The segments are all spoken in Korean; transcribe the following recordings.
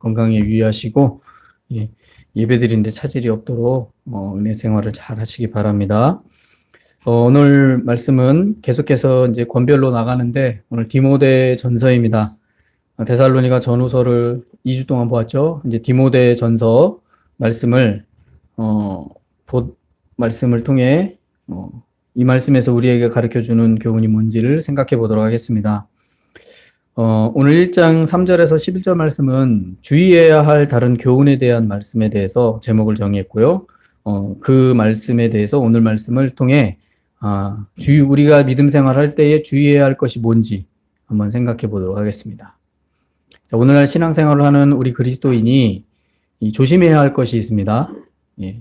건강에 유의하시고, 예, 예배드리는데 차질이 없도록 은혜 생활을 잘 하시기 바랍니다. 오늘 말씀은 계속해서 이제 권별로 나가는데, 오늘 디모데 전서입니다. 데살로니가 전후서를 2주 동안 보았죠. 이제 디모데 전서 말씀을, 말씀을 통해, 이 말씀에서 우리에게 가르쳐 주는 교훈이 뭔지를 생각해 보도록 하겠습니다. 오늘 1장 3절에서 11절 말씀은 주의해야 할 다른 교훈에 대한 말씀에 대해서 제목을 정했고요. 그 말씀에 대해서 오늘 말씀을 통해 우리가 믿음 생활할 때에 주의해야 할 것이 뭔지 한번 생각해 보도록 하겠습니다. 자, 오늘날 신앙생활을 하는 우리 그리스도인이 조심해야 할 것이 있습니다. 예.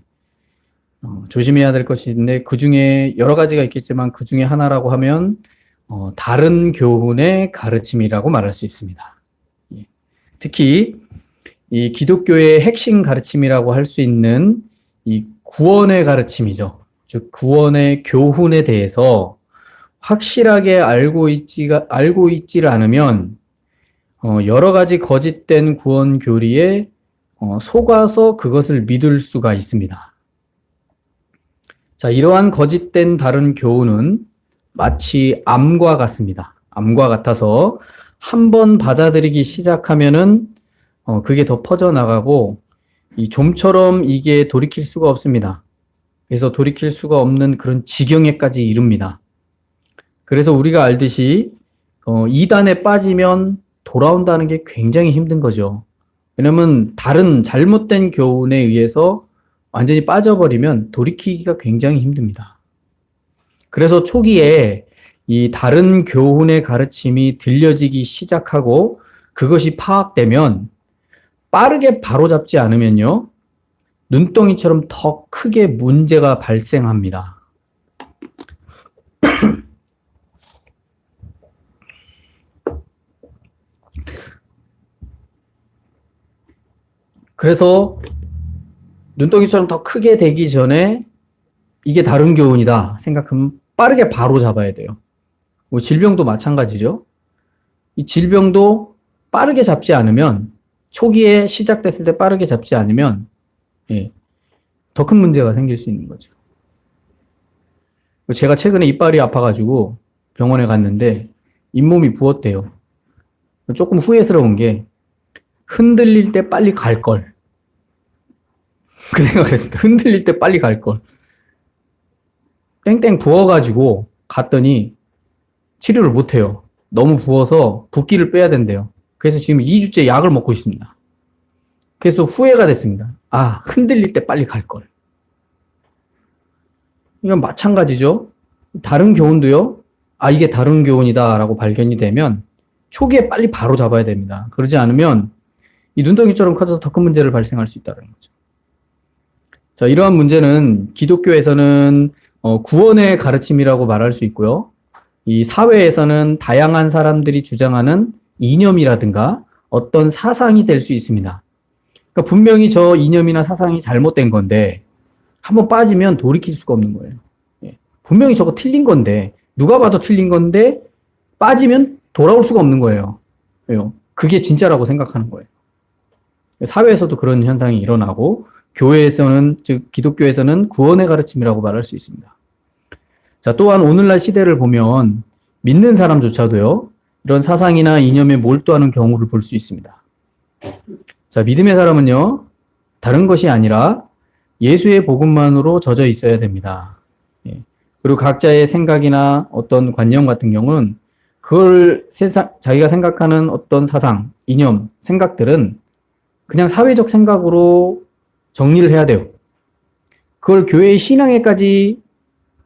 조심해야 될 것이 있는데 그 중에 여러 가지가 있겠지만 그 중에 하나라고 하면 다른 교훈의 가르침이라고 말할 수 있습니다. 예. 특히 이 기독교의 핵심 가르침이라고 할 수 있는 이 구원의 가르침이죠. 즉 구원의 교훈에 대해서 확실하게 알고 있지를 않으면 여러 가지 거짓된 구원 교리에 속아서 그것을 믿을 수가 있습니다. 자, 이러한 거짓된 다른 교훈은 마치 암과 같습니다. 암과 같아서 한번 받아들이기 시작하면은 그게 더 퍼져나가고 이 좀처럼 이게 돌이킬 수가 없습니다. 그래서 돌이킬 수가 없는 그런 지경에까지 이릅니다. 그래서 우리가 알듯이 이단에 빠지면 돌아온다는 게 굉장히 힘든 거죠. 왜냐면 다른 잘못된 교훈에 의해서 완전히 빠져버리면 돌이키기가 굉장히 힘듭니다. 그래서 초기에 이 다른 교훈의 가르침이 들려지기 시작하고 그것이 파악되면 빠르게 바로잡지 않으면요, 눈덩이처럼 더 크게 문제가 발생합니다. 그래서 눈덩이처럼 더 크게 되기 전에 이게 다른 교훈이다 생각하면 빠르게 바로 잡아야 돼요. 뭐 질병도 마찬가지죠. 이 질병도 빠르게 잡지 않으면, 초기에 시작됐을 때 빠르게 잡지 않으면 더 큰 문제가 생길 수 있는 거죠. 제가 최근에 이빨이 아파가지고 병원에 갔는데 잇몸이 부었대요. 조금 후회스러운 게 흔들릴 때 빨리 갈 걸. 그 생각을 했습니다. 흔들릴 때 빨리 갈 걸. 땡땡 부어가지고 갔더니 치료를 못해요. 너무 부어서 붓기를 빼야 된대요. 그래서 지금 2주째 약을 먹고 있습니다. 그래서 후회가 됐습니다. 흔들릴 때 빨리 갈 걸. 이건 마찬가지죠. 다른 교훈도요. 이게 다른 교훈이다 라고 발견이 되면 초기에 빨리 바로 잡아야 됩니다. 그러지 않으면 이 눈덩이처럼 커져서 더 큰 문제를 발생할 수 있다는 거죠. 자, 이러한 문제는 기독교에서는 구원의 가르침이라고 말할 수 있고요. 이 사회에서는 다양한 사람들이 주장하는 이념이라든가 어떤 사상이 될 수 있습니다. 그러니까 분명히 저 이념이나 사상이 잘못된 건데 한번 빠지면 돌이킬 수가 없는 거예요. 분명히 저거 틀린 건데, 누가 봐도 틀린 건데 빠지면 돌아올 수가 없는 거예요. 그게 진짜라고 생각하는 거예요. 사회에서도 그런 현상이 일어나고 교회에서는, 즉 기독교에서는 구원의 가르침이라고 말할 수 있습니다. 자, 또한 오늘날 시대를 보면 믿는 사람조차도요, 이런 사상이나 이념에 몰두하는 경우를 볼 수 있습니다. 자, 믿음의 사람은요, 다른 것이 아니라 예수의 복음만으로 젖어 있어야 됩니다. 그리고 각자의 생각이나 어떤 관념 같은 경우는 그걸 자기가 생각하는 어떤 사상, 이념, 생각들은 그냥 사회적 생각으로 정리를 해야 돼요. 그걸 교회의 신앙에까지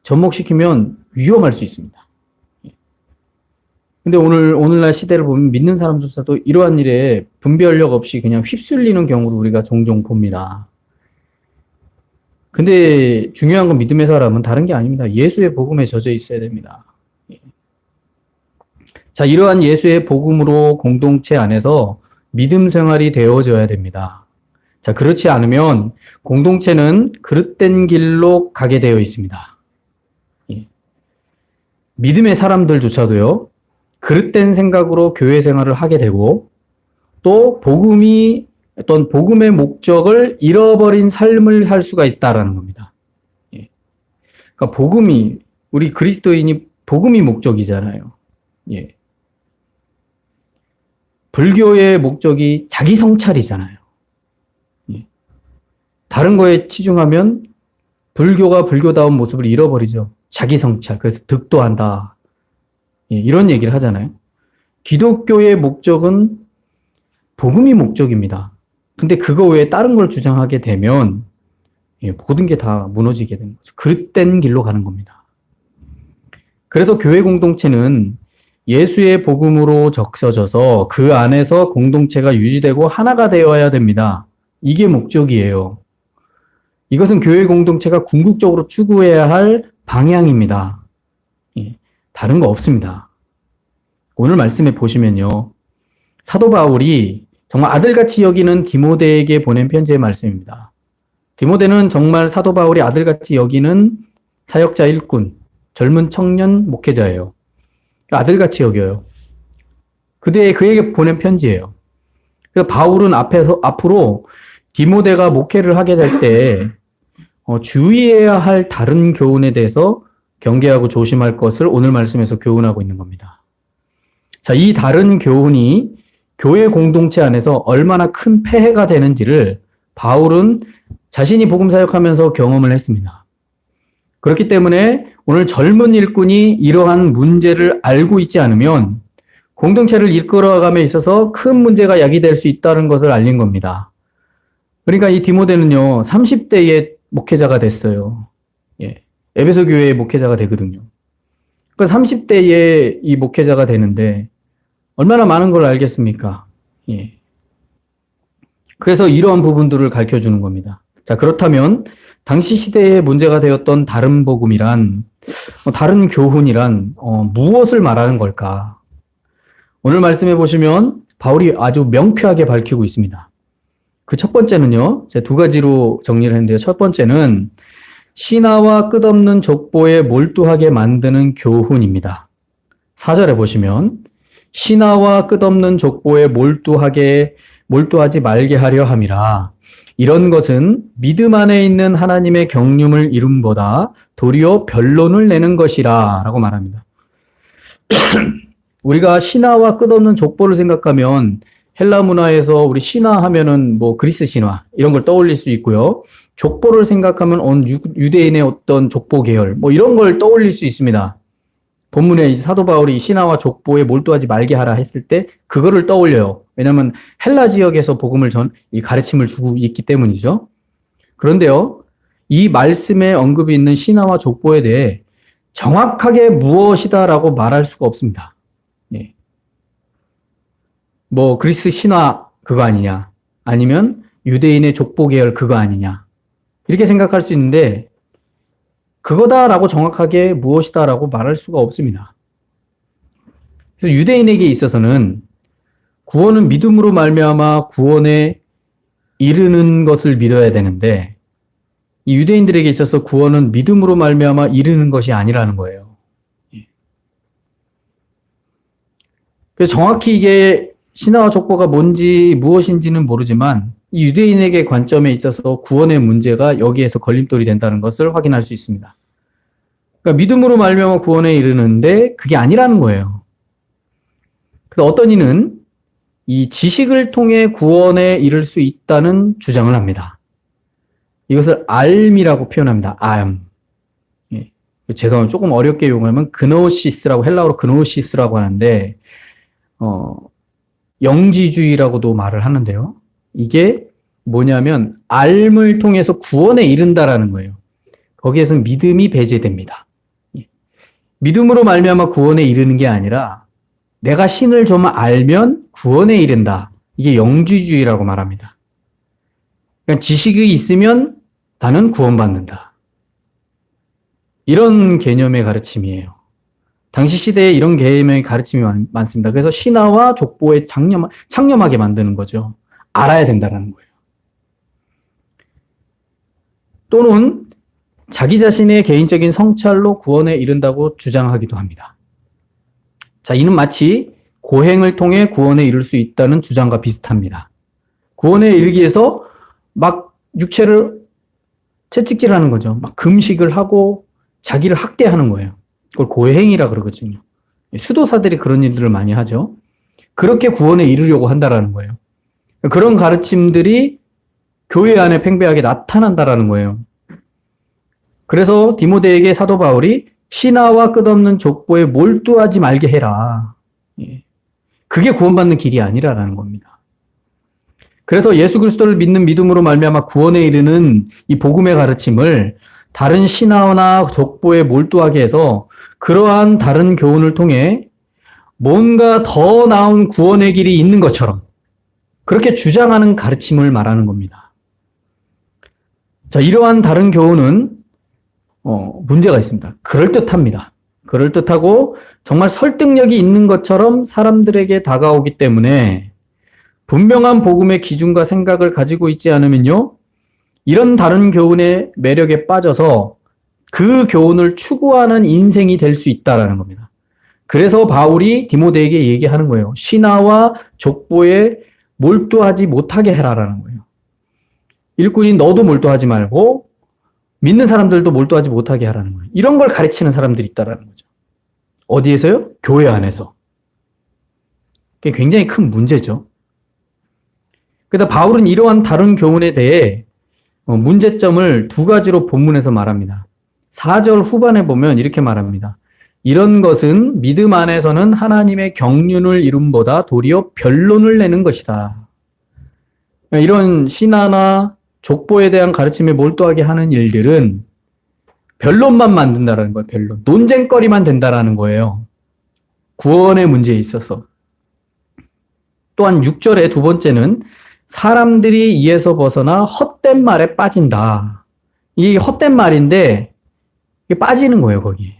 접목시키면 위험할 수 있습니다. 근데 오늘날 시대를 보면 믿는 사람조차도 이러한 일에 분별력 없이 그냥 휩쓸리는 경우를 우리가 종종 봅니다. 근데 중요한 건 믿음의 사람은 다른 게 아닙니다. 예수의 복음에 젖어 있어야 됩니다. 자, 이러한 예수의 복음으로 공동체 안에서 믿음 생활이 되어져야 됩니다. 자, 그렇지 않으면 공동체는 그릇된 길로 가게 되어 있습니다. 믿음의 사람들조차도요, 그릇된 생각으로 교회 생활을 하게 되고 또 복음이 어떤 복음의 목적을 잃어버린 삶을 살 수가 있다라는 겁니다. 예. 그러니까 복음이, 우리 그리스도인이 복음이 목적이잖아요. 예. 불교의 목적이 자기 성찰이잖아요. 예. 다른 거에 치중하면 불교가 불교다운 모습을 잃어버리죠. 자기 성찰. 그래서 득도한다. 예, 이런 얘기를 하잖아요. 기독교의 목적은 복음이 목적입니다. 근데 그거 외에 다른 걸 주장하게 되면 예, 모든 게 다 무너지게 되는 거죠. 그릇된 길로 가는 겁니다. 그래서 교회 공동체는 예수의 복음으로 적셔져서 그 안에서 공동체가 유지되고 하나가 되어야 됩니다. 이게 목적이에요. 이것은 교회 공동체가 궁극적으로 추구해야 할 방향입니다. 예, 다른 거 없습니다. 오늘 말씀에 보시면요. 사도 바울이 정말 아들같이 여기는 디모데에게 보낸 편지의 말씀입니다. 디모데는 정말 사도 바울이 아들같이 여기는 사역자 일꾼, 젊은 청년 목회자예요. 아들같이 여겨요. 그에게 보낸 편지예요. 그래서 바울은 앞으로 디모데가 목회를 하게 될 때 주의해야 할 다른 교훈에 대해서 경계하고 조심할 것을 오늘 말씀에서 교훈하고 있는 겁니다. 자, 이 다른 교훈이 교회 공동체 안에서 얼마나 큰 폐해가 되는지를 바울은 자신이 복음 사역하면서 경험을 했습니다. 그렇기 때문에 오늘 젊은 일꾼이 이러한 문제를 알고 있지 않으면 공동체를 이끌어감에 있어서 큰 문제가 야기될 수 있다는 것을 알린 겁니다. 그러니까 이 디모데는요, 30대의 목회자가 됐어요. 예. 에베소 교회의 목회자가 되거든요. 그러니까 30대의 이 목회자가 되는데 얼마나 많은 걸 알겠습니까? 예. 그래서 이러한 부분들을 가르쳐 주는 겁니다. 자, 그렇다면 당시 시대에 문제가 되었던 다른 복음이란, 다른 교훈이란 무엇을 말하는 걸까? 오늘 말씀해 보시면 바울이 아주 명쾌하게 밝히고 있습니다. 그 첫 번째는요, 제가 두 가지로 정리를 했는데요. 첫 번째는 신화와 끝없는 족보에 몰두하게 만드는 교훈입니다. 4절에 보시면 신화와 끝없는 족보에 몰두하지 말게 하려 함이라. 이런 것은 믿음 안에 있는 하나님의 경륜을 이룸보다 도리어 변론을 내는 것이라 라고 말합니다. 우리가 신화와 끝없는 족보를 생각하면 헬라 문화에서 우리 신화 하면은 뭐 그리스 신화 이런 걸 떠올릴 수 있고요. 족보를 생각하면 유대인의 어떤 족보 계열 뭐 이런 걸 떠올릴 수 있습니다. 본문에 사도 바울이 신화와 족보에 몰두하지 말게 하라 했을 때 그거를 떠올려요. 왜냐하면 헬라 지역에서 복음을 이 가르침을 주고 있기 때문이죠. 그런데요, 이 말씀에 언급이 있는 신화와 족보에 대해 정확하게 무엇이다라고 말할 수가 없습니다. 네. 뭐 그리스 신화 그거 아니냐, 아니면 유대인의 족보 계열 그거 아니냐 이렇게 생각할 수 있는데 그거다라고 정확하게 무엇이다라고 말할 수가 없습니다. 그래서 유대인에게 있어서는 구원은 믿음으로 말미암아 구원에 이르는 것을 믿어야 되는데 이 유대인들에게 있어서 구원은 믿음으로 말미암아 이르는 것이 아니라는 거예요. 그래서 정확히 이게 신화와 족보가 뭔지 무엇인지는 모르지만 이 유대인에게 관점에 있어서 구원의 문제가 여기에서 걸림돌이 된다는 것을 확인할 수 있습니다. 그러니까 믿음으로 말미암아 구원에 이르는데 그게 아니라는 거예요. 그래서 어떤 이는 이 지식을 통해 구원에 이를 수 있다는 주장을 합니다. 이것을 알미라고 표현합니다. 알. 예. 죄송합니다. 조금 어렵게 용어하면 그노시스라고 헬라어로 그노시스라고 하는데 영지주의라고도 말을 하는데요. 이게 뭐냐면 알을 통해서 구원에 이른다라는 거예요. 거기에서는 믿음이 배제됩니다. 믿음으로 말미암아 구원에 이르는 게 아니라 내가 신을 좀 알면 구원에 이른다. 이게 영지주의라고 말합니다. 그러니까 지식이 있으면 나는 구원받는다. 이런 개념의 가르침이에요. 당시 시대에 이런 개념의 가르침이 많습니다. 그래서 신화와 족보에 창념하게 만드는 거죠. 알아야 된다는 거예요. 또는 자기 자신의 개인적인 성찰로 구원에 이른다고 주장하기도 합니다. 자, 이는 마치 고행을 통해 구원에 이를 수 있다는 주장과 비슷합니다. 구원에 이르기 위해서 막 육체를 채찍질하는 거죠. 막 금식을 하고 자기를 학대하는 거예요. 그걸 고행이라 그러거든요. 수도사들이 그런 일들을 많이 하죠. 그렇게 구원에 이르려고 한다라는 거예요. 그런 가르침들이 교회 안에 팽배하게 나타난다라는 거예요. 그래서 디모데에게 사도 바울이 신하와 끝없는 족보에 몰두하지 말게 해라. 그게 구원받는 길이 아니라라는 겁니다. 그래서 예수 그리스도를 믿는 믿음으로 말미암아 구원에 이르는 이 복음의 가르침을 다른 신하나 족보에 몰두하게 해서 그러한 다른 교훈을 통해 뭔가 더 나은 구원의 길이 있는 것처럼 그렇게 주장하는 가르침을 말하는 겁니다. 자, 이러한 다른 교훈은 문제가 있습니다. 그럴듯합니다. 그럴듯하고 정말 설득력이 있는 것처럼 사람들에게 다가오기 때문에 분명한 복음의 기준과 생각을 가지고 있지 않으면요, 이런 다른 교훈의 매력에 빠져서 그 교훈을 추구하는 인생이 될 수 있다라는 겁니다. 그래서 바울이 디모데에게 얘기하는 거예요. 신하와 족보에 몰두하지 못하게 해라라는 거예요. 일꾼이 너도 몰두하지 말고 믿는 사람들도 몰두하지 못하게 하라는 거예요. 이런 걸 가르치는 사람들이 있다라는 거죠. 어디에서요? 교회 안에서. 그게 굉장히 큰 문제죠. 그래서 바울은 이러한 다른 교훈에 대해 문제점을 두 가지로 본문에서 말합니다. 4절 후반에 보면 이렇게 말합니다. 이런 것은 믿음 안에서는 하나님의 경륜을 이룸보다 도리어 변론을 내는 것이다. 이런 신하나 족보에 대한 가르침에 몰두하게 하는 일들은 변론만 만든다는 거예요. 변론. 논쟁거리만 된다라는 거예요. 구원의 문제에 있어서. 또한 6절의 두 번째는 사람들이 이에서 벗어나 헛된 말에 빠진다. 이게 헛된 말인데 이게 빠지는 거예요, 거기.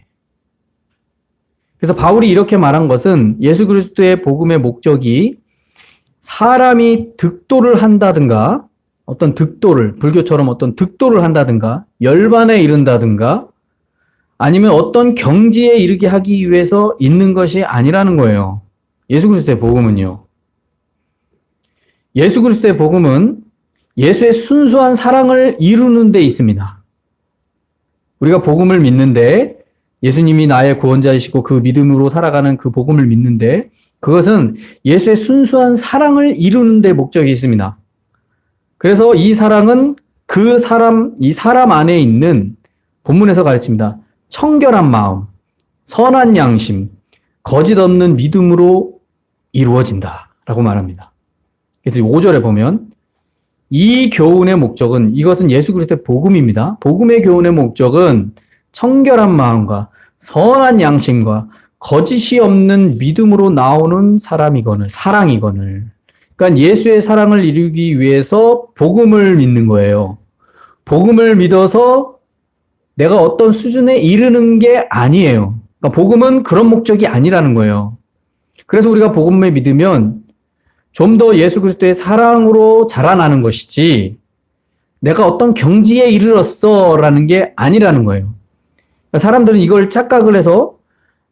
그래서 바울이 이렇게 말한 것은 예수 그리스도의 복음의 목적이 사람이 득도를 한다든가 어떤 득도를, 불교처럼 어떤 득도를 한다든가 열반에 이른다든가 아니면 어떤 경지에 이르게 하기 위해서 있는 것이 아니라는 거예요. 예수 그리스도의 복음은요. 예수 그리스도의 복음은 예수의 순수한 사랑을 이루는 데 있습니다. 우리가 복음을 믿는데 예수님이 나의 구원자이시고 그 믿음으로 살아가는 그 복음을 믿는데 그것은 예수의 순수한 사랑을 이루는 데 목적이 있습니다. 그래서 이 사랑은 이 사람 안에 있는 본문에서 가르칩니다. 청결한 마음, 선한 양심, 거짓 없는 믿음으로 이루어진다 라고 말합니다. 그래서 5절에 보면 이 교훈의 목적은 이것은 예수 그리스도의 복음입니다. 복음의 교훈의 목적은 청결한 마음과 선한 양심과 거짓이 없는 믿음으로 나오는 사랑이거늘. 그러니까 예수의 사랑을 이루기 위해서 복음을 믿는 거예요. 복음을 믿어서 내가 어떤 수준에 이르는 게 아니에요. 그러니까 복음은 그런 목적이 아니라는 거예요. 그래서 우리가 복음을 믿으면 좀 더 예수 그리스도의 사랑으로 자라나는 것이지 내가 어떤 경지에 이르렀어라는 게 아니라는 거예요. 그러니까 사람들은 이걸 착각을 해서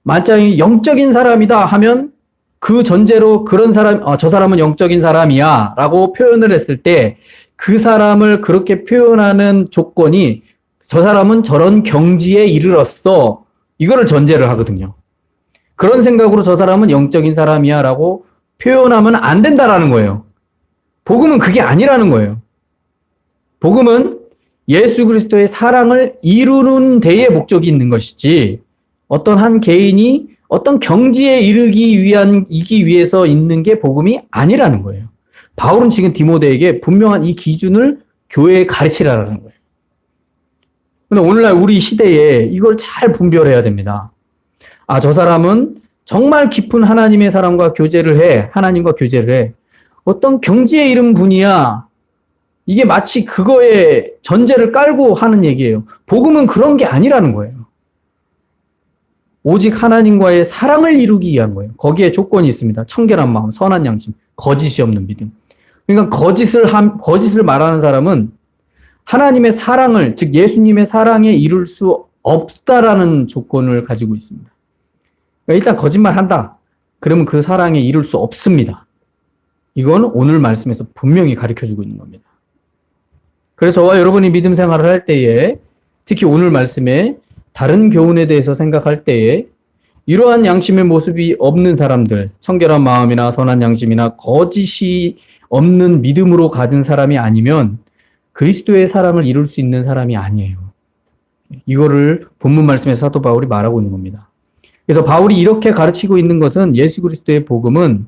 만약에 영적인 사람이다 하면 그 전제로 그런 사람, 저 사람은 영적인 사람이야 라고 표현을 했을 때 그 사람을 그렇게 표현하는 조건이 저 사람은 저런 경지에 이르렀어. 이거를 전제를 하거든요. 그런 생각으로 저 사람은 영적인 사람이야 라고 표현하면 안 된다라는 거예요. 복음은 그게 아니라는 거예요. 복음은 예수 그리스도의 사랑을 이루는 데에 목적이 있는 것이지 어떤 한 개인이 어떤 경지에 이기 위해서 있는 게 복음이 아니라는 거예요. 바울은 지금 디모데에게 분명한 이 기준을 교회에 가르치라는 거예요. 근데 오늘날 우리 시대에 이걸 잘 분별해야 됩니다. 저 사람은 정말 깊은 하나님의 사랑과 교제를 해. 하나님과 교제를 해. 어떤 경지에 이른 분이야. 이게 마치 그거에 전제를 깔고 하는 얘기예요. 복음은 그런 게 아니라는 거예요. 오직 하나님과의 사랑을 이루기 위한 거예요. 거기에 조건이 있습니다. 청결한 마음, 선한 양심, 거짓이 없는 믿음. 그러니까 거짓을 말하는 사람은 하나님의 사랑을, 즉 예수님의 사랑에 이룰 수 없다라는 조건을 가지고 있습니다. 그러니까 일단 거짓말 한다. 그러면 그 사랑에 이룰 수 없습니다. 이건 오늘 말씀에서 분명히 가르쳐주고 있는 겁니다. 그래서 저와 여러분이 믿음 생활을 할 때에 특히 오늘 말씀에 다른 교훈에 대해서 생각할 때에 이러한 양심의 모습이 없는 사람들, 청결한 마음이나 선한 양심이나 거짓이 없는 믿음으로 가진 사람이 아니면 그리스도의 사랑을 이룰 수 있는 사람이 아니에요. 이거를 본문 말씀에서 사도 바울이 말하고 있는 겁니다. 그래서 바울이 이렇게 가르치고 있는 것은 예수 그리스도의 복음은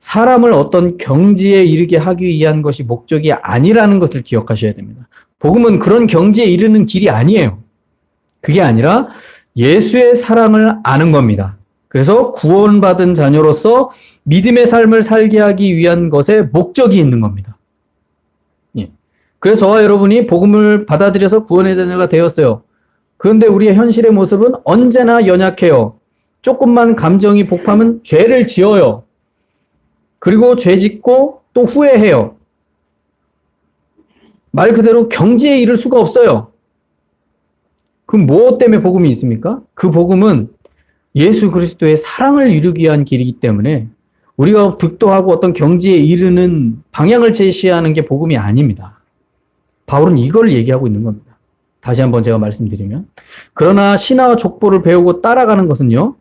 사람을 어떤 경지에 이르게 하기 위한 것이 목적이 아니라는 것을 기억하셔야 됩니다. 복음은 그런 경지에 이르는 길이 아니에요. 그게 아니라 예수의 사랑을 아는 겁니다. 그래서 구원받은 자녀로서 믿음의 삶을 살게 하기 위한 것에 목적이 있는 겁니다. 예. 그래서 저와 여러분이 복음을 받아들여서 구원의 자녀가 되었어요. 그런데 우리의 현실의 모습은 언제나 연약해요. 조금만 감정이 복하면 죄를 지어요. 그리고 죄 짓고 또 후회해요. 말 그대로 경지에 이를 수가 없어요. 그럼 무엇 때문에 복음이 있습니까? 그 복음은 예수 그리스도의 사랑을 이루기 위한 길이기 때문에 우리가 득도하고 어떤 경지에 이르는 방향을 제시하는 게 복음이 아닙니다. 바울은 이걸 얘기하고 있는 겁니다. 다시 한번 제가 말씀드리면, 그러나 신화와 족보를 배우고 따라가는 것은요,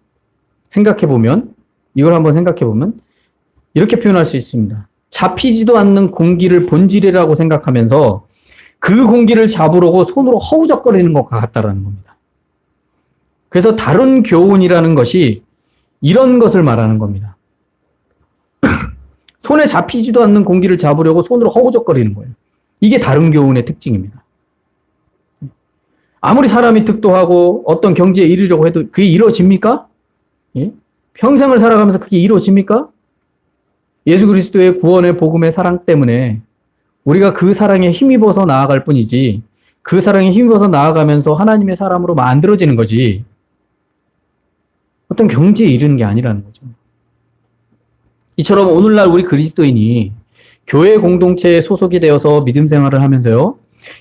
이걸 한번 생각해보면 이렇게 표현할 수 있습니다. 잡히지도 않는 공기를 본질이라고 생각하면서 그 공기를 잡으려고 손으로 허우적거리는 것 같다라는 겁니다. 그래서 다른 교훈이라는 것이 이런 것을 말하는 겁니다. 손에 잡히지도 않는 공기를 잡으려고 손으로 허우적거리는 거예요. 이게 다른 교훈의 특징입니다. 아무리 사람이 득도하고 어떤 경지에 이르려고 해도 그게 이루어집니까? 예? 평생을 살아가면서 그게 이루어집니까? 예수 그리스도의 구원의 복음의 사랑 때문에 우리가 그 사랑에 힘입어서 나아갈 뿐이지, 그 사랑에 힘입어서 나아가면서 하나님의 사람으로 만들어지는 거지 어떤 경지에 이르는 게 아니라는 거죠. 이처럼 오늘날 우리 그리스도인이 교회 공동체에 소속이 되어서 믿음 생활을 하면서요,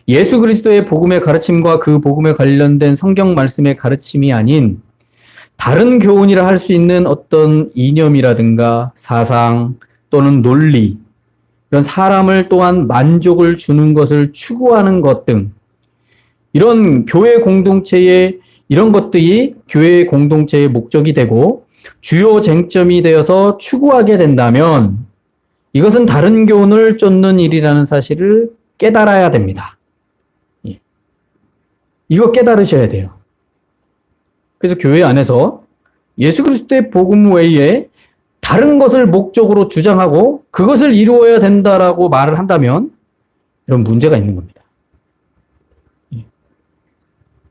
예수 그리스도의 복음의 가르침과 그 복음에 관련된 성경 말씀의 가르침이 아닌 다른 교훈이라 할 수 있는 어떤 이념이라든가 사상 또는 논리, 이런 사람을 또한 만족을 주는 것을 추구하는 것 등, 이런 교회 공동체의 이런 것들이 교회 공동체의 목적이 되고 주요 쟁점이 되어서 추구하게 된다면 이것은 다른 교훈을 쫓는 일이라는 사실을 깨달아야 됩니다. 예. 이거 깨달으셔야 돼요. 그래서 교회 안에서 예수 그리스도의 복음 외에 다른 것을 목적으로 주장하고 그것을 이루어야 된다라고 말을 한다면 이런 문제가 있는 겁니다.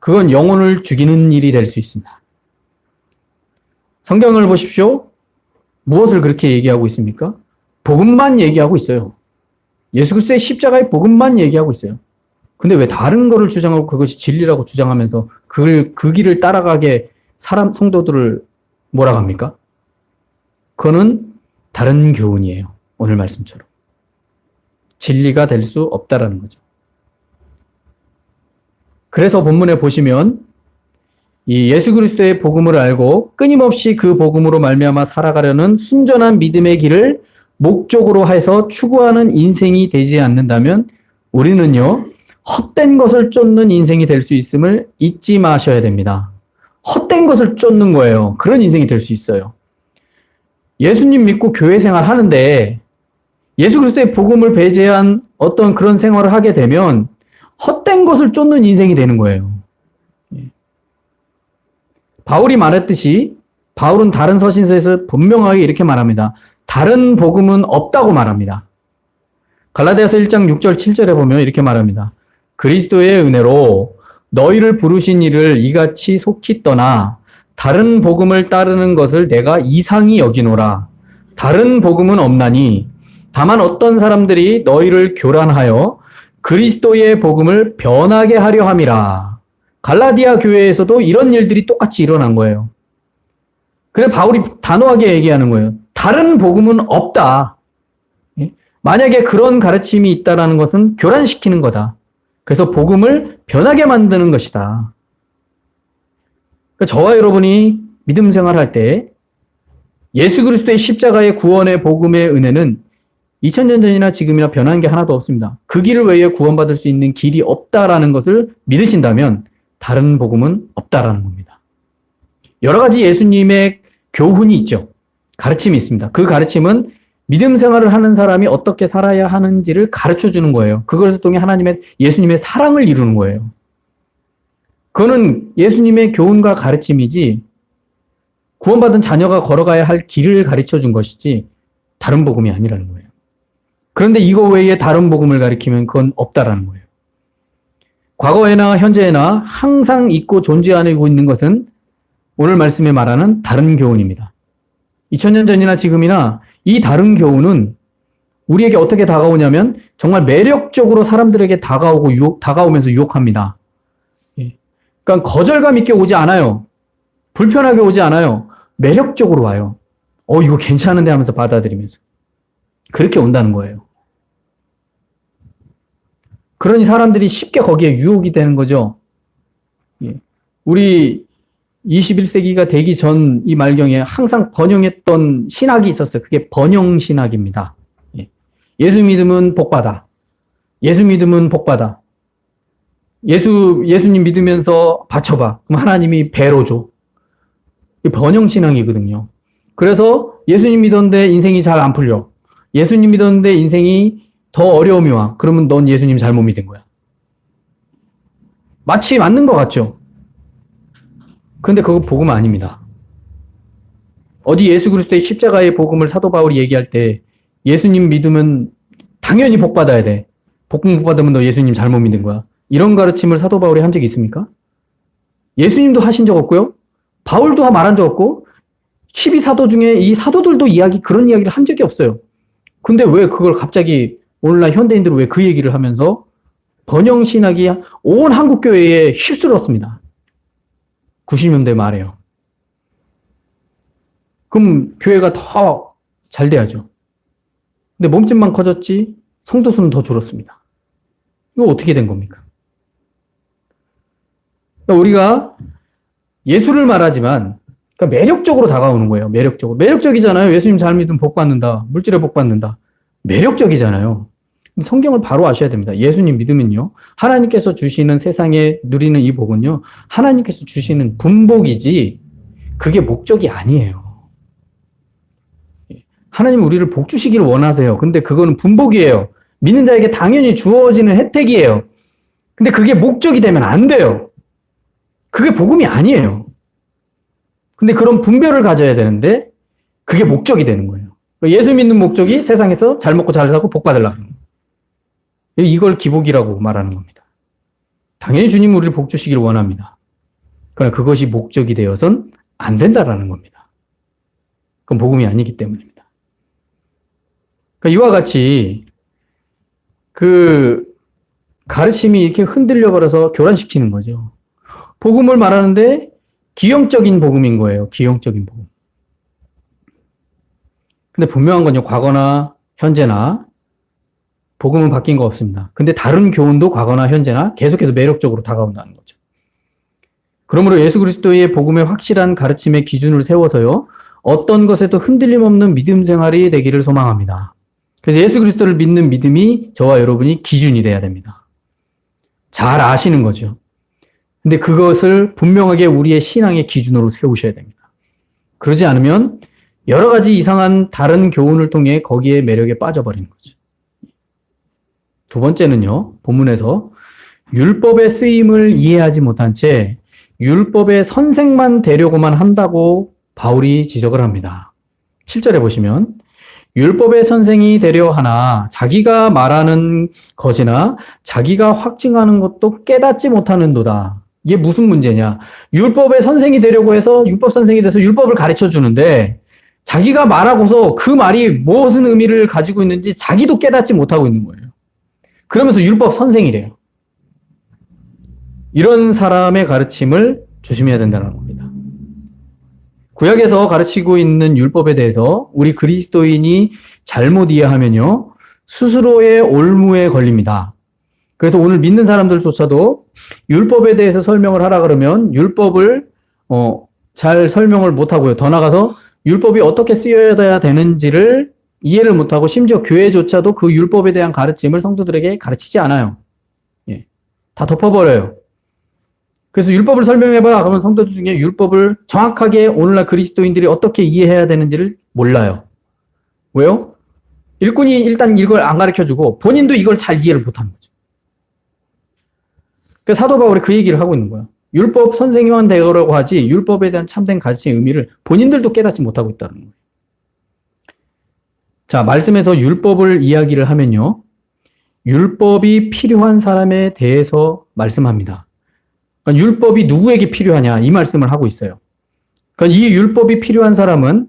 그건 영혼을 죽이는 일이 될 수 있습니다. 성경을 보십시오. 무엇을 그렇게 얘기하고 있습니까? 복음만 얘기하고 있어요. 예수 그리스도의 십자가의 복음만 얘기하고 있어요. 근데 왜 다른 거를 주장하고 그것이 진리라고 주장하면서 그 길을 따라가게 성도들을 몰아갑니까? 그거는 다른 교훈이에요. 오늘 말씀처럼. 진리가 될 수 없다라는 거죠. 그래서 본문에 보시면 이 예수 그리스도의 복음을 알고 끊임없이 그 복음으로 말미암아 살아가려는 순전한 믿음의 길을 목적으로 해서 추구하는 인생이 되지 않는다면 우리는요, 헛된 것을 쫓는 인생이 될 수 있음을 잊지 마셔야 됩니다. 헛된 것을 쫓는 거예요. 그런 인생이 될 수 있어요. 예수님 믿고 교회 생활 하는데 예수 그리스도의 복음을 배제한 어떤 그런 생활을 하게 되면 헛된 것을 쫓는 인생이 되는 거예요. 바울이 말했듯이 바울은 다른 서신서에서 분명하게 이렇게 말합니다. 다른 복음은 없다고 말합니다. 갈라디아서 1장 6절 7절에 보면 이렇게 말합니다. 그리스도의 은혜로 너희를 부르신 이를 이같이 속히 떠나 다른 복음을 따르는 것을 내가 이상히 여기노라. 다른 복음은 없나니 다만 어떤 사람들이 너희를 교란하여 그리스도의 복음을 변하게 하려 함이라. 갈라디아 교회에서도 이런 일들이 똑같이 일어난 거예요. 그래서 바울이 단호하게 얘기하는 거예요. 다른 복음은 없다. 만약에 그런 가르침이 있다는 것은 교란시키는 거다. 그래서 복음을 변하게 만드는 것이다. 저와 여러분이 믿음 생활할 때 예수 그리스도의 십자가의 구원의 복음의 은혜는 2000년 전이나 지금이나 변한 게 하나도 없습니다. 그 길을 외에 구원받을 수 있는 길이 없다라는 것을 믿으신다면 다른 복음은 없다라는 겁니다. 여러 가지 예수님의 교훈이 있죠. 가르침이 있습니다. 그 가르침은 믿음 생활을 하는 사람이 어떻게 살아야 하는지를 가르쳐 주는 거예요. 그것을 통해 예수님의 사랑을 이루는 거예요. 그거는 예수님의 교훈과 가르침이지 구원받은 자녀가 걸어가야 할 길을 가르쳐 준 것이지 다른 복음이 아니라는 거예요. 그런데 이거 외에 다른 복음을 가리키면 그건 없다라는 거예요. 과거에나 현재에나 항상 있고 존재하고 있는 것은 오늘 말씀에 말하는 다른 교훈입니다. 2000년 전이나 지금이나 이 다른 교훈은 우리에게 어떻게 다가오냐면 정말 매력적으로 사람들에게 다가오면서 유혹합니다. 그러니까 거절감 있게 오지 않아요. 불편하게 오지 않아요. 매력적으로 와요. 이거 괜찮은데 하면서 받아들이면서. 그렇게 온다는 거예요. 그러니 사람들이 쉽게 거기에 유혹이 되는 거죠. 우리 21세기가 되기 전 이 말경에 항상 번영했던 신학이 있었어요. 그게 번영신학입니다. 예수 믿으면 복받아. 예수 믿으면 복받아. 예수님 믿으면서 바쳐봐. 그럼 하나님이 배로 줘. 번영신앙이거든요. 그래서 예수님 믿었는데 인생이 잘 안 풀려. 예수님 믿었는데 인생이 더 어려움이 와. 그러면 넌 예수님 잘못 믿은 거야. 마치 맞는 것 같죠? 그런데 그거 복음 아닙니다. 어디 예수 그리스도의 십자가의 복음을 사도 바울이 얘기할 때 예수님 믿으면 당연히 복 받아야 돼. 복 못 받으면 너 예수님 잘못 믿은 거야. 이런 가르침을 사도 바울이 한 적이 있습니까? 예수님도 하신 적 없고요. 바울도 말한 적 없고 12사도 중에 이 사도들도 그런 이야기를 한 적이 없어요. 근데 왜 그걸 갑자기 오늘날 현대인들은 왜 그 얘기를 하면서 번영신학이 온 한국교회에 휩쓸었습니다. 90년대 말에요. 그럼 교회가 더 잘 돼야죠. 근데 몸집만 커졌지 성도 수는 더 줄었습니다. 이거 어떻게 된 겁니까? 그러니까 우리가 예수를 말하지만 그러니까 매력적으로 다가오는 거예요. 매력적이잖아요. 예수님 잘 믿으면 복 받는다. 물질에 복 받는다. 매력적이잖아요. 성경을 바로 아셔야 됩니다. 예수님 믿으면요. 하나님께서 주시는 세상에 누리는 이 복은요. 하나님께서 주시는 분복이지 그게 목적이 아니에요. 하나님 우리를 복 주시기를 원하세요. 근데 그거는 분복이에요. 믿는 자에게 당연히 주어지는 혜택이에요. 근데 그게 목적이 되면 안 돼요. 그게 복음이 아니에요. 근데 그런 분별을 가져야 되는데 그게 목적이 되는 거예요. 예수 믿는 목적이 세상에서 잘 먹고 잘 사고 복 받으려고 하는 거예요. 이걸 기복이라고 말하는 겁니다. 당연히 주님 우리를 복 주시기를 원합니다. 그러나 그것이 목적이 되어선 안 된다라는 겁니다. 그건 복음이 아니기 때문입니다. 그러니까 이와 같이 그 가르침이 이렇게 흔들려 버려서 교란시키는 거죠. 복음을 말하는데 기형적인 복음인 거예요. 기형적인 복음. 근데 분명한 건요. 과거나 현재나 복음은 바뀐 거 없습니다. 근데 다른 교훈도 과거나 현재나 계속해서 매력적으로 다가온다는 거죠. 그러므로 예수 그리스도의 복음의 확실한 가르침의 기준을 세워서요. 어떤 것에도 흔들림 없는 믿음 생활이 되기를 소망합니다. 그래서 예수 그리스도를 믿는 믿음이 저와 여러분이 기준이 돼야 됩니다. 잘 아시는 거죠. 근데 그것을 분명하게 우리의 신앙의 기준으로 세우셔야 됩니다. 그러지 않으면 여러 가지 이상한 다른 교훈을 통해 거기에 매력에 빠져버리는 거죠. 두 번째는요, 본문에서 율법의 쓰임을 이해하지 못한 채 율법의 선생만 되려고만 한다고 바울이 지적을 합니다. 7절에 보시면 율법의 선생이 되려 하나 자기가 말하는 것이나 자기가 확증하는 것도 깨닫지 못하는도다. 이게 무슨 문제냐? 율법의 선생이 되려고 해서 율법 선생이 돼서 율법을 가르쳐 주는데 자기가 말하고서 그 말이 무슨 의미를 가지고 있는지 자기도 깨닫지 못하고 있는 거예요. 그러면서 율법 선생이래요. 이런 사람의 가르침을 조심해야 된다는 겁니다. 구약에서 가르치고 있는 율법에 대해서 우리 그리스도인이 잘못 이해하면요, 스스로의 올무에 걸립니다. 그래서 오늘 믿는 사람들조차도 율법에 대해서 설명을 하라 그러면 율법을 잘 설명을 못 하고요. 더 나아가서 율법이 어떻게 쓰여야 되는지를 이해를 못하고 심지어 교회조차도 그 율법에 대한 가르침을 성도들에게 가르치지 않아요. 예. 다 덮어버려요. 그래서 율법을 설명해봐라 그러면 성도들 중에 율법을 정확하게 오늘날 그리스도인들이 어떻게 이해해야 되는지를 몰라요. 왜요? 일꾼이 일단 이걸 안 가르쳐주고 본인도 이걸 잘 이해를 못하는 거죠. 그래서 사도 바울이 그 얘기를 하고 있는 거예요. 율법 선생님만 되라고 하지 율법에 대한 참된 가르침의 의미를 본인들도 깨닫지 못하고 있다는 거예요. 자, 말씀에서 율법을 이야기를 하면요. 율법이 필요한 사람에 대해서 말씀합니다. 그러니까 율법이 누구에게 필요하냐 이 말씀을 하고 있어요. 그러니까 이 율법이 필요한 사람은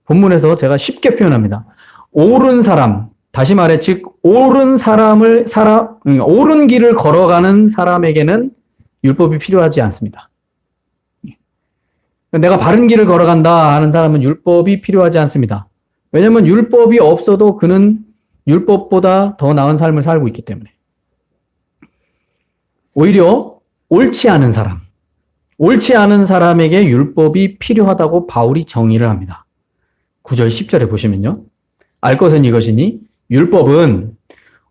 본문에서 제가 쉽게 표현합니다. 옳은 사람, 다시 말해 즉 옳은 길을 걸어가는 사람에게는 율법이 필요하지 않습니다. 내가 바른 길을 걸어간다 하는 사람은 율법이 필요하지 않습니다. 왜냐하면 율법이 없어도 그는 율법보다 더 나은 삶을 살고 있기 때문에. 오히려 옳지 않은 사람에게 율법이 필요하다고 바울이 정의를 합니다. 9절 10절에 보시면요. 알 것은 이것이니 율법은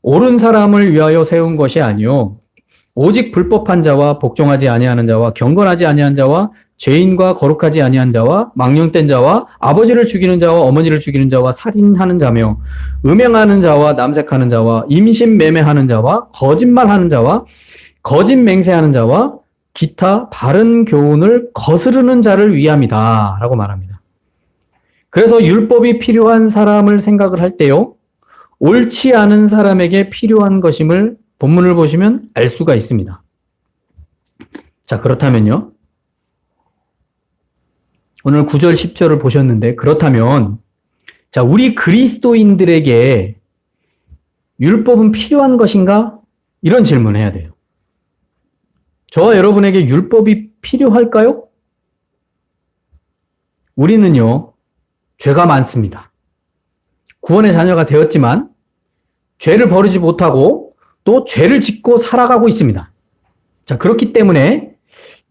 옳은 사람을 위하여 세운 것이 아니요 오직 불법한 자와 복종하지 아니하는 자와 경건하지 아니한 자와 죄인과 거룩하지 아니한 자와 망령된 자와 아버지를 죽이는 자와 어머니를 죽이는 자와 살인하는 자며 음행하는 자와 남색하는 자와 임신매매하는 자와 거짓말하는 자와 거짓 맹세하는 자와 기타 바른 교훈을 거스르는 자를 위함이다 라고 말합니다. 그래서 율법이 필요한 사람을 생각을 할 때요 옳지 않은 사람에게 필요한 것임을 본문을 보시면 알 수가 있습니다. 자, 그렇다면요. 오늘 9절 10절을 보셨는데 그렇다면 자, 우리 그리스도인들에게 율법은 필요한 것인가? 이런 질문을 해야 돼요. 저와 여러분에게 율법이 필요할까요? 우리는요. 죄가 많습니다. 구원의 자녀가 되었지만 죄를 버리지 못하고 또 죄를 짓고 살아가고 있습니다. 자, 그렇기 때문에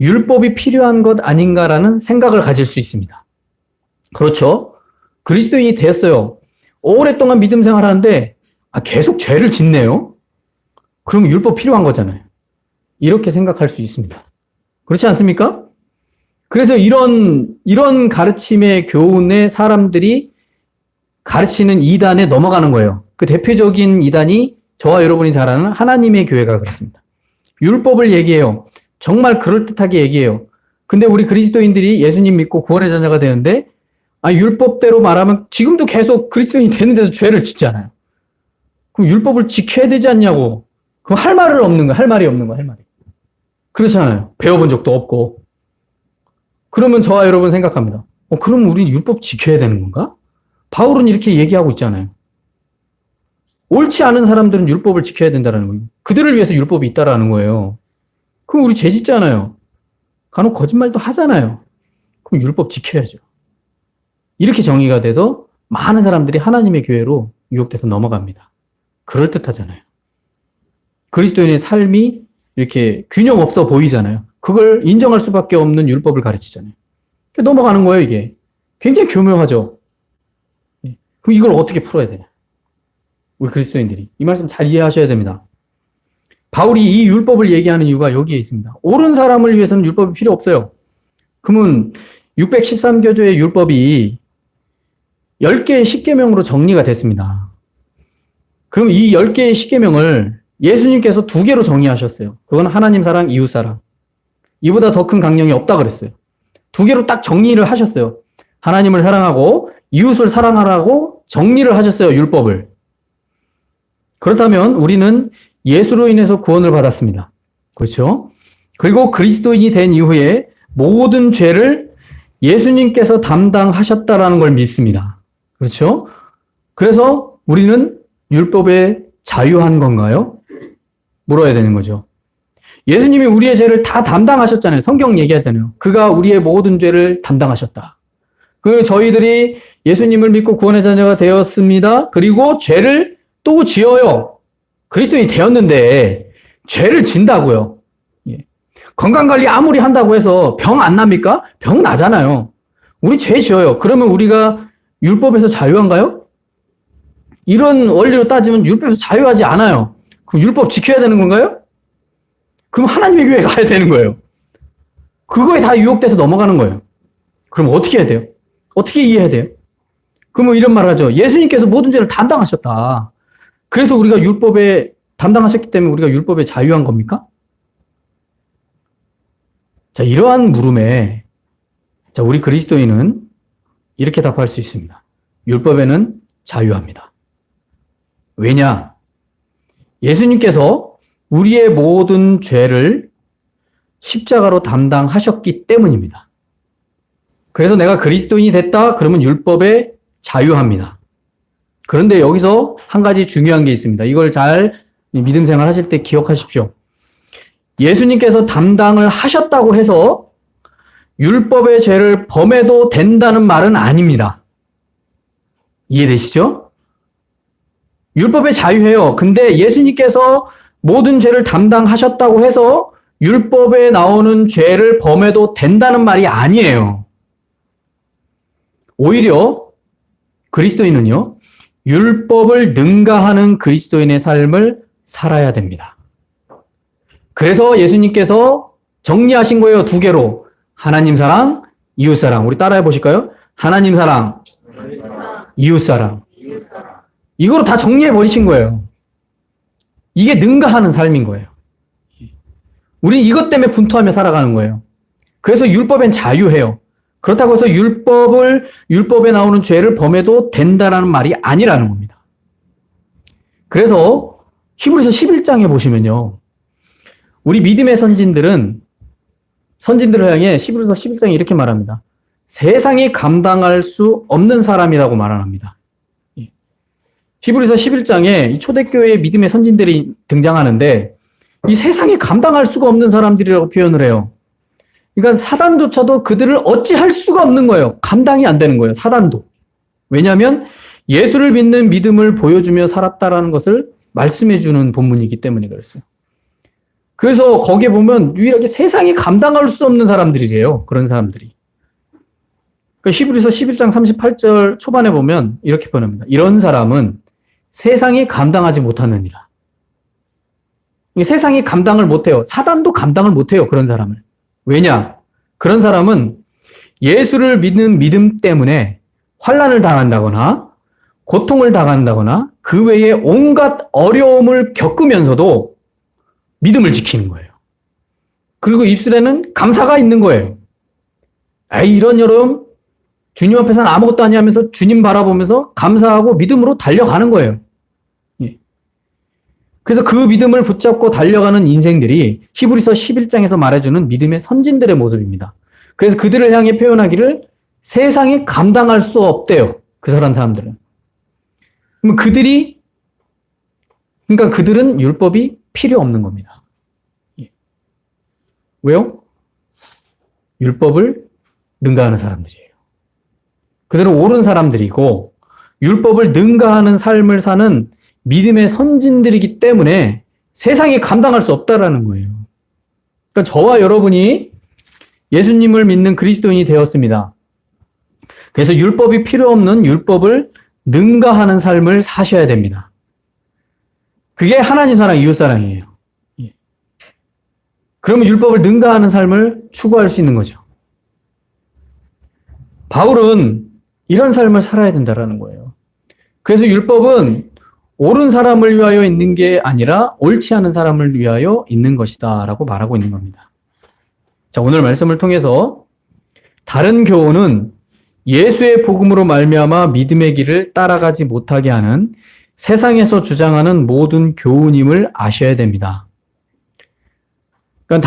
율법이 필요한 것 아닌가라는 생각을 가질 수 있습니다. 그렇죠? 그리스도인이 되었어요. 오랫동안 믿음 생활하는데 계속 죄를 짓네요. 그럼 율법 필요한 거잖아요. 이렇게 생각할 수 있습니다. 그렇지 않습니까? 그래서 이런 가르침의 교훈에 사람들이 가르치는 이단에 넘어가는 거예요. 그 대표적인 이단이 저와 여러분이 잘 아는 하나님의 교회가 그렇습니다. 율법을 얘기해요. 정말 그럴듯하게 얘기해요. 근데 우리 그리스도인들이 예수님 믿고 구원의 자녀가 되는데 율법대로 말하면 지금도 계속 그리스도인이 되는데도 죄를 짓잖아요. 그럼 율법을 지켜야 되지 않냐고. 그럼 할 말이 없는 거야. 그렇잖아요. 배워본 적도 없고. 그러면 저와 여러분 생각합니다. 그럼 우리 율법 지켜야 되는 건가? 바울은 이렇게 얘기하고 있잖아요. 옳지 않은 사람들은 율법을 지켜야 된다는 거예요. 그들을 위해서 율법이 있다라는 거예요. 그럼 우리 죄 짓잖아요. 간혹 거짓말도 하잖아요. 그럼 율법 지켜야죠. 이렇게 정의가 돼서 많은 사람들이 하나님의 교회로 유혹돼서 넘어갑니다. 그럴듯하잖아요. 그리스도인의 삶이 이렇게 균형 없어 보이잖아요. 그걸 인정할 수밖에 없는 율법을 가르치잖아요. 넘어가는 거예요, 이게. 굉장히 교묘하죠. 그럼 이걸 어떻게 풀어야 되냐? 우리 그리스도인들이. 이 말씀 잘 이해하셔야 됩니다. 바울이 이 율법을 얘기하는 이유가 여기에 있습니다. 옳은 사람을 위해서는 율법이 필요 없어요. 그러면 613교조의 율법이 10개의 십계명으로 정리가 됐습니다. 그럼 이 10개의 십계명을 예수님께서 2개로 정리하셨어요. 그건 하나님 사랑, 이웃 사랑. 이보다 더 큰 강령이 없다 그랬어요. 2개로 딱 정리를 하셨어요. 하나님을 사랑하고 이웃을 사랑하라고 정리를 하셨어요, 율법을. 그렇다면 우리는 예수로 인해서 구원을 받았습니다. 그렇죠? 그리고 그리스도인이 된 이후에 모든 죄를 예수님께서 담당하셨다라는 걸 믿습니다. 그렇죠? 그래서 우리는 율법에 자유한 건가요? 물어야 되는 거죠. 예수님이 우리의 죄를 다 담당하셨잖아요. 성경 얘기하잖아요. 그가 우리의 모든 죄를 담당하셨다. 저희들이 예수님을 믿고 구원의 자녀가 되었습니다. 그리고 죄를 또 지어요. 그리스도인이 되었는데 죄를 진다고요. 건강관리 아무리 한다고 해서 병 안 납니까? 병 나잖아요. 우리 죄 지어요. 그러면 우리가 율법에서 자유한가요? 이런 원리로 따지면 율법에서 자유하지 않아요. 그럼 율법 지켜야 되는 건가요? 그럼 하나님의 교회에 가야 되는 거예요. 그거에 다 유혹돼서 넘어가는 거예요. 그럼 어떻게 해야 돼요? 어떻게 이해해야 돼요? 그러면 이런 말을 하죠. 예수님께서 모든 죄를 담당하셨다. 그래서 우리가 율법에 담당하셨기 때문에 우리가 율법에 자유한 겁니까? 자, 이러한 물음에 자, 우리 그리스도인은 이렇게 답할 수 있습니다. 율법에는 자유합니다. 왜냐? 예수님께서 우리의 모든 죄를 십자가로 담당하셨기 때문입니다. 그래서 내가 그리스도인이 됐다? 그러면 율법에 자유합니다. 그런데 여기서 한 가지 중요한 게 있습니다. 이걸 잘 믿음 생활 하실 때 기억하십시오. 예수님께서 담당을 하셨다고 해서 율법의 죄를 범해도 된다는 말은 아닙니다. 이해되시죠? 율법에 자유해요. 근데 예수님께서 모든 죄를 담당하셨다고 해서 율법에 나오는 죄를 범해도 된다는 말이 아니에요. 오히려 그리스도인은요, 율법을 능가하는 그리스도인의 삶을 살아야 됩니다. 그래서 예수님께서 정리하신 거예요, 두 개로. 하나님 사랑, 이웃 사랑. 우리 따라해 보실까요? 하나님 사랑, 이웃 사랑. 이거로 다 정리해 버리신 거예요. 이게 능가하는 삶인 거예요. 우린 이것 때문에 분투하며 살아가는 거예요. 그래서 율법엔 자유해요. 그렇다고 해서 율법에 나오는 죄를 범해도 된다라는 말이 아니라는 겁니다. 그래서 히브리서 11장에 보시면요. 우리 믿음의 선진들을 향해 히브리서 11장에 이렇게 말합니다. 세상이 감당할 수 없는 사람이라고 말합니다. 히브리서 11장에 이 초대교회의 믿음의 선진들이 등장하는데 이 세상이 감당할 수가 없는 사람들이라고 표현을 해요. 그러니까 사단조차도 그들을 어찌할 수가 없는 거예요. 감당이 안 되는 거예요. 사단도. 왜냐하면 예수를 믿는 믿음을 보여주며 살았다라는 것을 말씀해 주는 본문이기 때문에 그랬어요. 그래서 거기에 보면 유일하게 세상이 감당할 수 없는 사람들이래요. 그런 사람들이. 그러니까 히브리서 11장 38절 초반에 보면 이렇게 번역합니다. 이런 사람은 세상이 감당하지 못하느니라. 세상이 감당을 못해요. 사단도 감당을 못해요. 그런 사람을. 왜냐? 그런 사람은 예수를 믿는 믿음 때문에 환난을 당한다거나 고통을 당한다거나 그 외에 온갖 어려움을 겪으면서도 믿음을 지키는 거예요. 그리고 입술에는 감사가 있는 거예요. 이런 여러분 주님 앞에서는 아무것도 아니하면서 주님 바라보면서 감사하고 믿음으로 달려가는 거예요. 그래서 그 믿음을 붙잡고 달려가는 인생들이 히브리서 11장에서 말해주는 믿음의 선진들의 모습입니다. 그래서 그들을 향해 표현하기를 세상이 감당할 수 없대요. 그 사람들은. 그럼 그들은 율법이 필요 없는 겁니다. 왜요? 율법을 능가하는 사람들이에요. 그들은 옳은 사람들이고 율법을 능가하는 삶을 사는 믿음의 선진들이기 때문에 세상이 감당할 수 없다라는 거예요. 그러니까 저와 여러분이 예수님을 믿는 그리스도인이 되었습니다. 그래서 율법이 필요 없는 율법을 능가하는 삶을 사셔야 됩니다. 그게 하나님 사랑, 이웃 사랑이에요. 그러면 율법을 능가하는 삶을 추구할 수 있는 거죠. 바울은 이런 삶을 살아야 된다라는 거예요. 그래서 율법은 옳은 사람을 위하여 있는 게 아니라 옳지 않은 사람을 위하여 있는 것이다 라고 말하고 있는 겁니다. 자, 오늘 말씀을 통해서 다른 교훈은 예수의 복음으로 말미암아 믿음의 길을 따라가지 못하게 하는 세상에서 주장하는 모든 교훈임을 아셔야 됩니다. 그러니까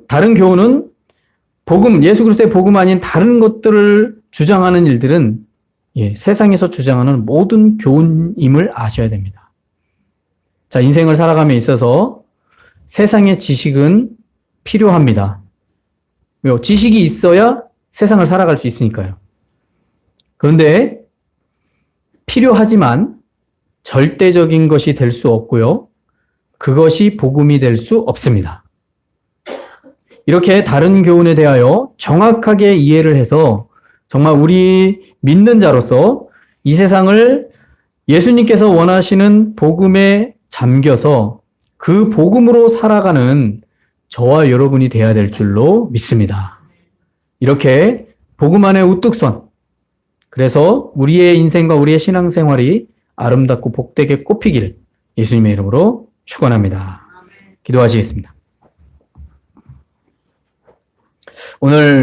다른 교훈은 예수 그리스도의 복음 아닌 다른 것들을 주장하는 일들은 세상에서 주장하는 모든 교훈임을 아셔야 됩니다. 자, 인생을 살아감에 있어서 세상의 지식은 필요합니다. 왜요? 지식이 있어야 세상을 살아갈 수 있으니까요. 그런데 필요하지만 절대적인 것이 될 수 없고요. 그것이 복음이 될 수 없습니다. 이렇게 다른 교훈에 대하여 정확하게 이해를 해서 정말 우리 믿는 자로서 이 세상을 예수님께서 원하시는 복음에 잠겨서 그 복음으로 살아가는 저와 여러분이 되어야 될 줄로 믿습니다. 이렇게 복음 안에 우뚝 선, 그래서 우리의 인생과 우리의 신앙생활이 아름답고 복되게 꼽히길 예수님의 이름으로 축원합니다. 기도하시겠습니다. 오늘